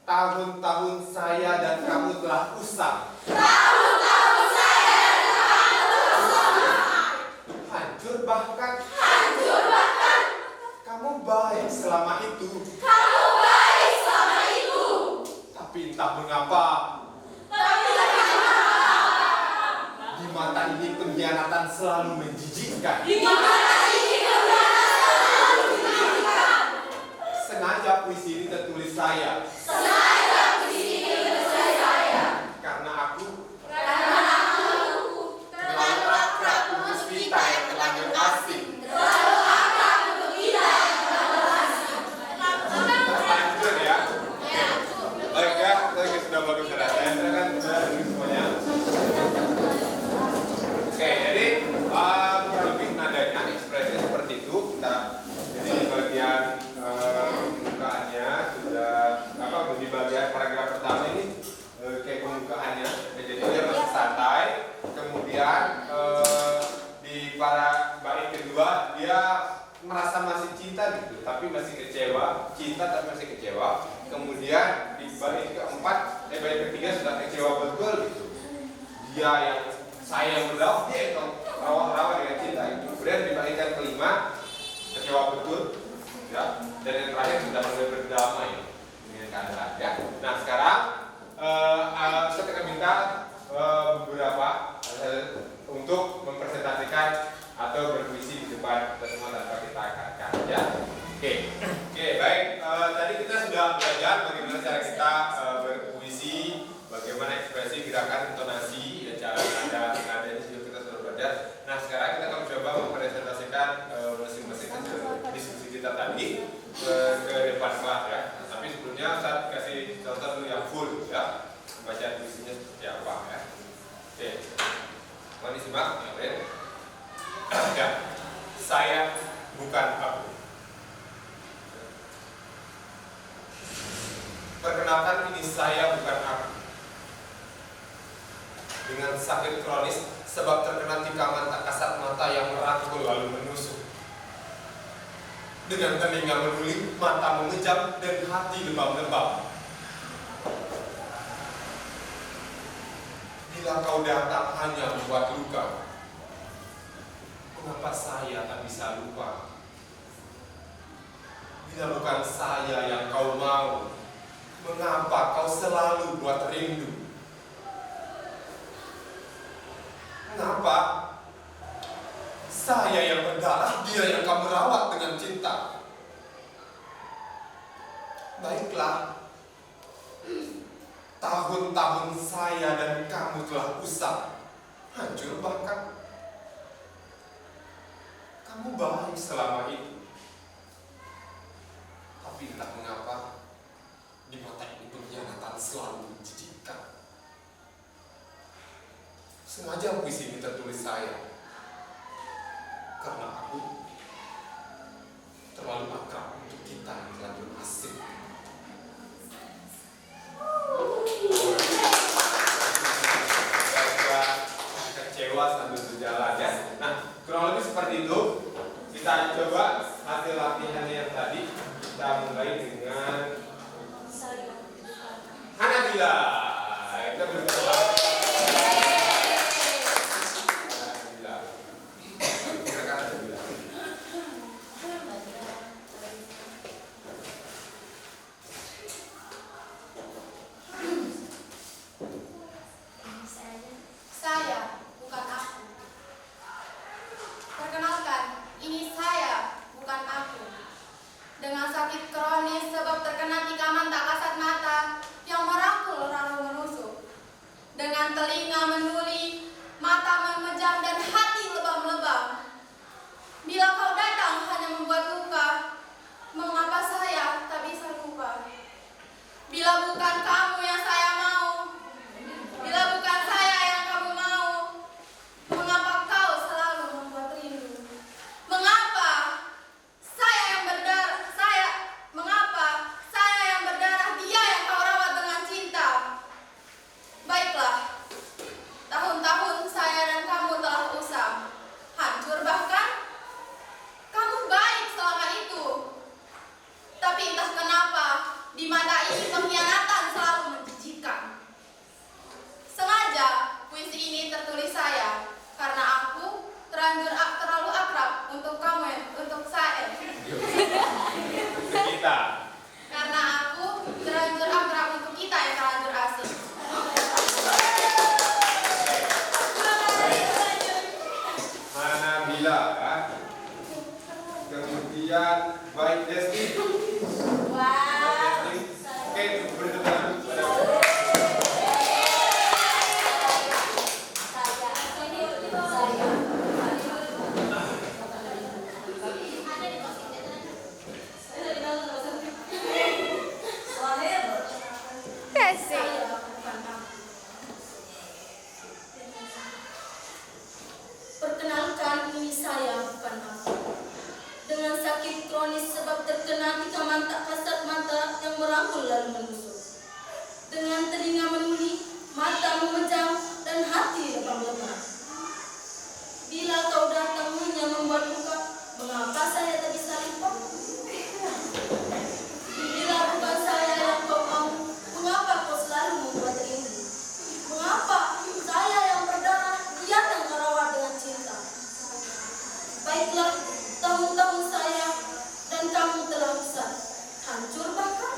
Tahun-tahun saya dan kamu telah usang. Hancur bahkan. Kamu baik selama itu. Tapi entah mengapa di mata ini pengkhianatan selalu menjijikkan. Sengaja puisi ini tertulis saya. Karena aku terlalu akrab untuk kita yang terlanjur asing. Lanjut ya. Baik ya, saya sudah bagus sudah. Saya kan sudah semuanya. Oke, jadi kurang lebih nadanya ekspresi seperti itu. Jadi bagian pembukaannya sudah di bagian paragraf pertama ini kayak pembukaannya. Jadi dia masih santai. Kemudian di para bait kedua dia merasa masih cinta gitu, tapi masih kecewa. Cinta tapi masih kecewa. Kemudian di bait keempat, bait ketiga sudah kecewa betul gitu. Dia yang saya yang berdakwah, dia yang rawan dengan cinta itu. Kemudian di bait yang kelima kecewa betul, ya. Dan yang terakhir sudah mulai berdamai dengan keadaan, ya. Nah sekarang saya akan minta beberapa untuk mempresentasikan atau berpuisi di depan kita semua tanpa kita angkat, ya. Oke, baik. Tadi kita sudah belajar bagaimana cara kita berpuisi, bagaimana ekspresi, gerakan, intonasi, dan cara nadanya juga kita sudah belajar. Nah, sekarang kita akan mencoba mempresentasikan masing-masing hasil diskusi kita tadi ke depan kelas, ya. Tapi sebelumnya menyimak, ya Ben. Ya, saya bukan aku. Perkenalkan, ini saya bukan aku. Dengan sakit kronis sebab terkena tikaman tak kasat mata yang merangkul lalu menusuk. Dengan telinga menuli, mata mengejam, dan hati lebam-lebam. Bila kau datang hanya membuat luka, mengapa saya tak bisa lupa? Bila bukan saya yang kau mau, mengapa kau selalu buat rindu? Mengapa saya yang berdarah, dia yang kamu rawat dengan cinta? Baiklah, tahun-tahun saya dan kamu telah usang, hancur bahkan. Kamu baik selama itu, tapi entah mengapa di mata ini pengkhianatan selalu menjijikkan. Sengaja puisi ini tertulis saya, karena aku terlalu akrab untuk kita yang terlanjur asing. Kecewa sambil berjalan ya. Nah, kurang lebih seperti itu. Kita coba hasil latihannya yang tadi. Kita mulai dengan Hanabila. Kita bercoba. Saya, bukan aku. Perkenalkan, ini saya, bukan aku. Dengan sakit kronis sebab terkena tikaman tak kasat mata yang merangkul lalu menusuk. Dengan telinga menuli, mata memejam dan hati lebam-lebam. Bila kau datang hanya membuat luka, mengapa saya tak bisa lupa? Bila bukan kamu yang saya mau, bila bukan saya yang kamu mau, mengapa kau selalu membuat rindu? Mengapa saya yang berdarah, mengapa saya yang berdarah, dia yang kau rawat dengan cinta? Baiklah, tahun-tahun saya dan kamu telah usang, hancur bahkan. Kamu baik selama itu, tapi entah kenapa di mata ini pengkhianatan selalu menjijikkan. Sengaja puisi ini tertulis saya, karena aku terlalu akrab untuk kamu, untuk saya. Kita. Karena aku terlanjur akrab untuk kita yang terlanjur asing. Hanabila ya. Kemudian baik Desti. Wah. Oke, berdebat. Perkenalkan, ini saya, bukan aku. Dengan sakit kronis sebab terkena tikaman tak kasat mata yang merangkul lalu menusuk. Dengan telinga menuli, mata memejam, dan hati lebam-lebam. Bila kau datang hanya membuat luka, mengapa saya tak bisa lupa? Bila bukan saya yang kau mau, mengapa kau selalu membuat rindu? Mengapa saya yang berdarah, dia yang kau rawat dengan cinta? Baiklah, tahun-tahun saya dan kamu telah usang, hancur bahkan.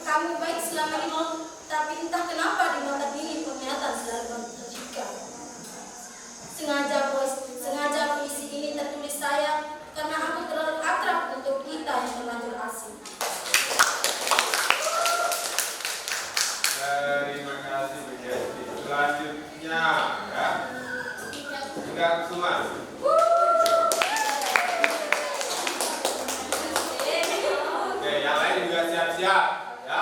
Kamu baik selama ini, tapi entah kenapa di mata ini pengkhianatan selalu menjijikkan. Sengaja puisi ini tertulis saya, karena aku terlalu akrab untuk kita yang terlanjur asing. Terima kasih Bu Desti. Selanjutnya ya. Enggak Kusuma. Oke, yang lain juga siap-siap ya.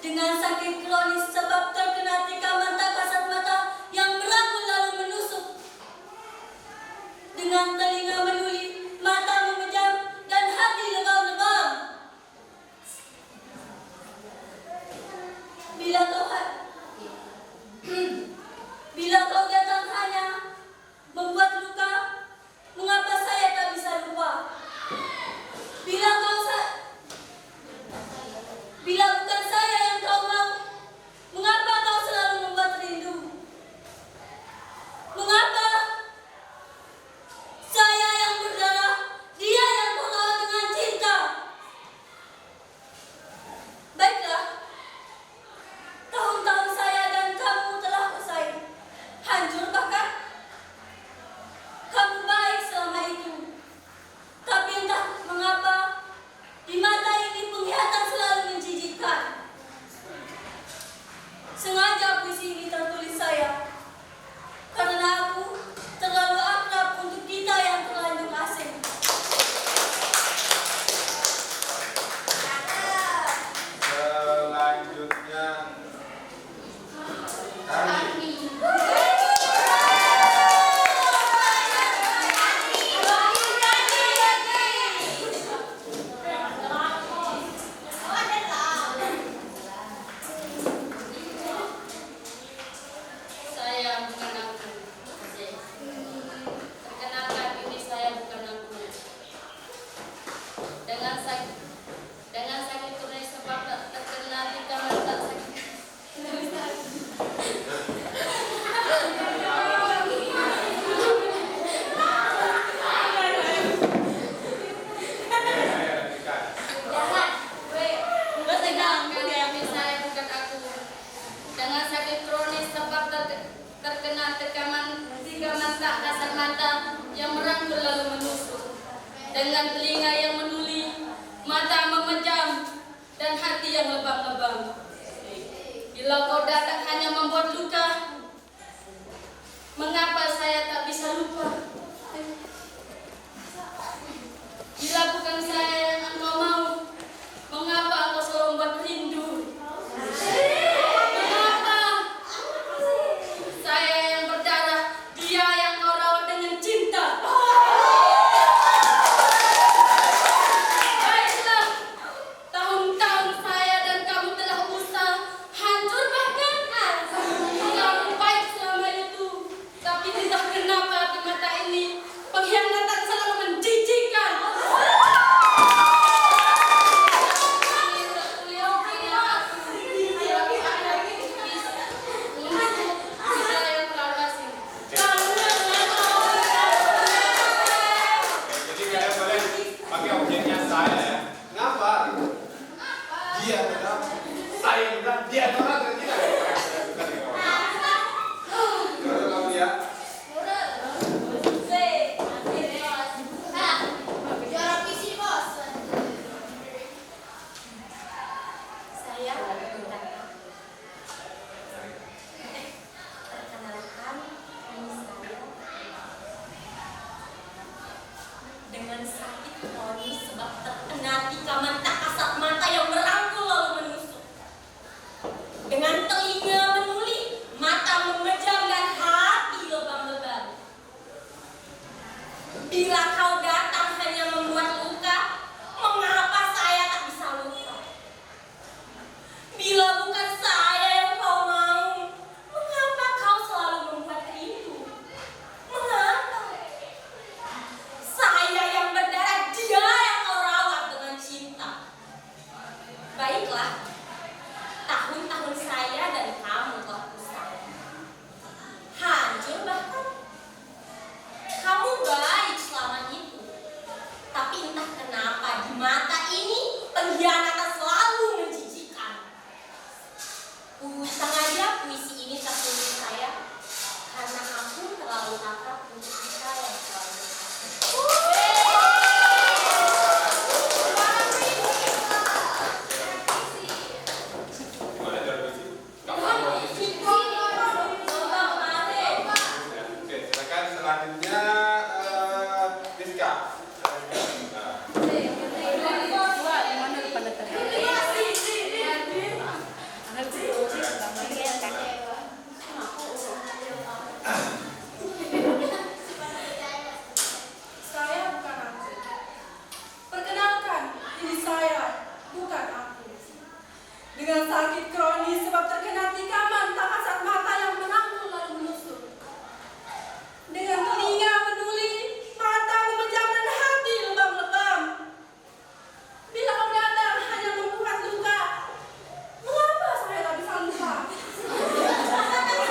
dengan sakit kronis sebab terkena tikaman tak kasat mata yang merangkul lalu menusuk, dengan telinga menuli, mata memejam, dan hati lebam-lebam. Bila kau datang hanya membuat luka, mengapa saya tak bisa lupa? Bila bukan saya yang kau mau, mengapa kau selalu membuat rindu? Mengapa saya yang berdarah, dia yang kau rawat dengan cinta? Baiklah, tahun-tahun saya dan kamu telah usai, hancur bahkan. Kamu baik selama itu, tapi entah mengapa di mata ini penglihatan selalu menjijikkan. Sengaja puisi ini tertulis saya, karena aku terlalu akrab untuk kita yang terlanjur asing. Selanjutnya kami. Saya bukan aku. Perkenalkan, ini saya bukan aku. Dengan sakit kronis sebab terkena tikaman tak sakit. Dengan sakit kronis sebab terkena tikaman tak kasat mata yang merangkul lalu menusuk, dengan telinga yang menuli, mata memejam, dan hati yang lebam-lebam. Bila kau datang hanya membuat luka, mengapa saya tak bisa lupa? Bila bukan saya yang engkau mau, mengapa engkau selalu membuat rindu? Mengapa saya yang berdarah, dia yang kau rawat dengan cinta? Baiklah, tahun-tahun saya dan kamu telah usah, hancur bahkan. Kamu baik selama itu, tapi entah kenapa di mata ini pengkhianatan selalu menjijikkan. Jadi kalian boleh pakai objeknya saya ya. Kenapa? Dia benar, saya benar, dia benar dan kita. Gimana kamu ya? Juara puisi, Bos. Saya perkenalkan, ini saya dengan sakit kronis sebab terkena tikaman tak kasat mata yang merangkul lalu menusuk, dengan telinga menuli, mata memejam, dan hati lebam-lebam. Bila kau datang hanya membuat luka, mengapa saya tak bisa lupa? dengan sakit kronis sebab terkena tikaman tak kasat mata yang merangkul lalu menusuk. Dengan telinga peduli, mata memejam dan hati lebam-lebam. Bila kau datang hanya membuat luka, mengapa saya tak bisa lupa?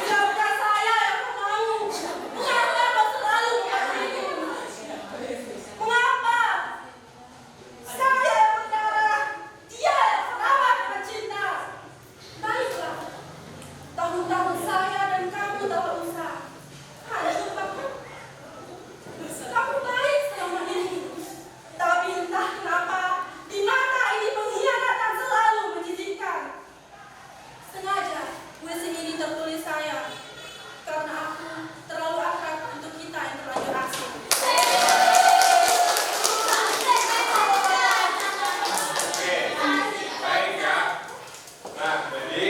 Jawabkan saya yang kau mau. Mengapa kau selalu membuat diriku? Mengapa? Saya yang berdarah, dia yang merawat dengan cinta. Baiklah, tahun-tahun saya dan kamu tak usah. Hanya lupakan. Kamu baik selama ini. Tapi entah kenapa, di mata ini pengkhianatan selalu menjijikkan. Sengaja puisi ini tertulis saya, karena aku terlalu akrab untuk kita yang terlanjur asing. Oke, baik ya. Nah, jadi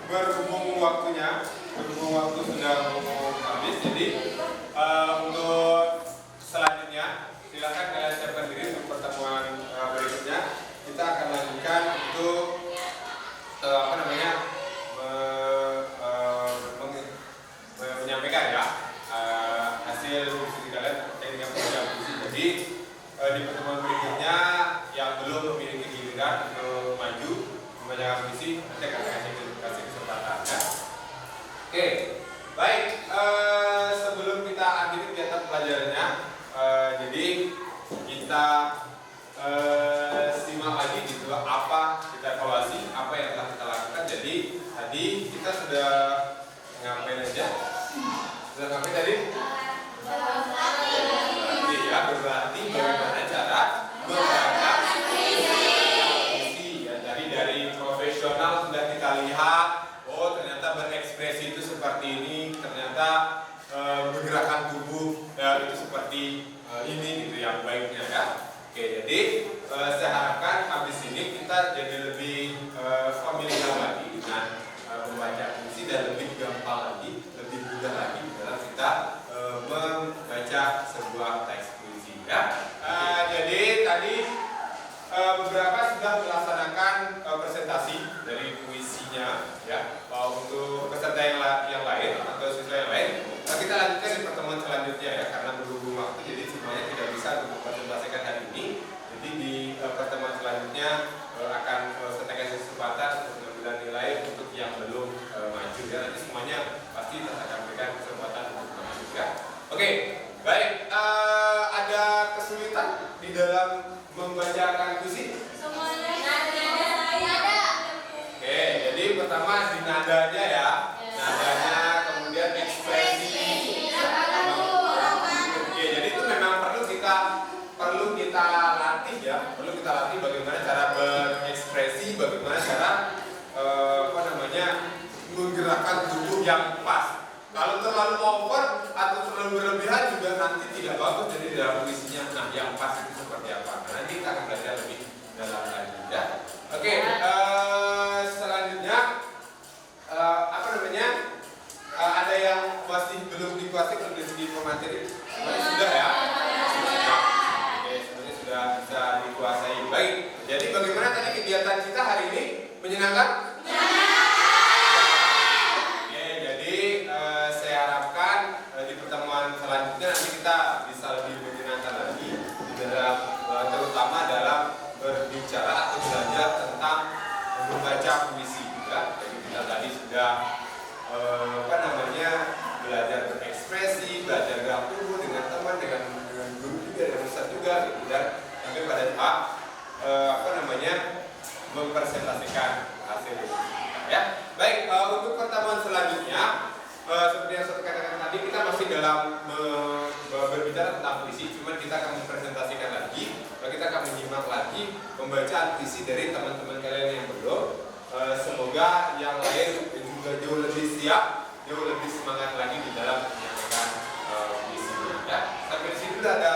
berhubung waktu sudah mau habis, jadi untuk selanjutnya silakan kalian siapkan diri untuk pertemuan berikutnya. Kita akan lanjutkan untuk menyampaikan ya hasil diskusi kalian terkait dengan program puisi. Jadi di pertemuan berikutnya yang belum memiliki giliran untuk maju membacakan puisi nanti akan kasih kesempatan ya. Oke, baik. Sebelum kita akhiri kegiatan pelajarannya, jadi kita simak lagi gitu apa kita evaluasi apa yang telah kita lakukan. Jadi tadi kita sudah ngapain aja? Sudah ngapain tadi? Berarti ya, berarti bagaimana cara membaca puisi ya. Tadi dari profesional sudah kita lihat, oh ternyata berekspresi itu seperti ini, ternyata menggerakkan tubuh ya, itu seperti ini gitu yang baiknya ya. Oke, jadi saya harapkan habis ini kita jadi lebih familiar lagi dengan membaca puisi dan lebih gampang lagi, lebih mudah lagi dalam kita membaca sebuah teks puisi ya. Jadi tadi beberapa sudah melaksanakan presentasi dari puisinya ya. Untuk peserta yang lain atau siswa yang lain, kita lanjutkan di pertemuan selanjutnya ya, karena berhubung waktu jadi semuanya tidak bisa untuk presentasikan hari ini. Jadi di pertemuan selanjutnya akan saya kasih kesempatan untuk mengambil nilai untuk yang belum maju ya. Nanti semuanya pasti akan berikan kesempatan untuk maju ya. Oke, baik. Ada kesulitan di dalam membacakan puisi? Semuanya ada. Oke, jadi pertama di nadanya ya, nadanya, kemudian ekspresi. Oke, jadi itu memang perlu kita latih ya, perlu kita latih bagaimana cara berekspresi, bagaimana cara menggerakkan tubuh yang pas. Kalau terlalu over atau terlalu berlebihan juga nanti tidak bagus. Jadi dalam puisinya, nah yang pas itu seperti apa? Nah, nanti kita akan belajar lebih dalam lagi ya. Oke, selanjutnya ada yang masih belum dikuasai dari segi pemateri? Semuanya sudah ya? Oke, semuanya sudah bisa dikuasai. Baik, jadi bagaimana tadi kegiatan kita hari ini? Menyenangkan? Oke, jadi saya harapkan di pertemuan selanjutnya nanti kita bisa lebih menyenangkan lagi di dalam terutama dalam berbicara atau belajar tentang membaca puisi juga. Jadi kita tadi sudah belajar berekspresi, belajar gerak tubuh dengan teman, dengan guru juga, dengan ustadz juga gitu, dan sampai pada tahap mempresentasikan hasil ya. Baik, untuk pertemuan selanjutnya seperti yang saya katakan tadi, kita masih dalam berbicara tentang puisi, cuman kita akan mempresentasikan lagi, kita akan menyimak lagi pembacaan puisi dari teman-teman kalian yang belum. Semoga yang lain juga jauh lebih siap, jauh lebih semangat lagi di dalam menyampaikan puisinya. Ya, sampai di sini sudah ada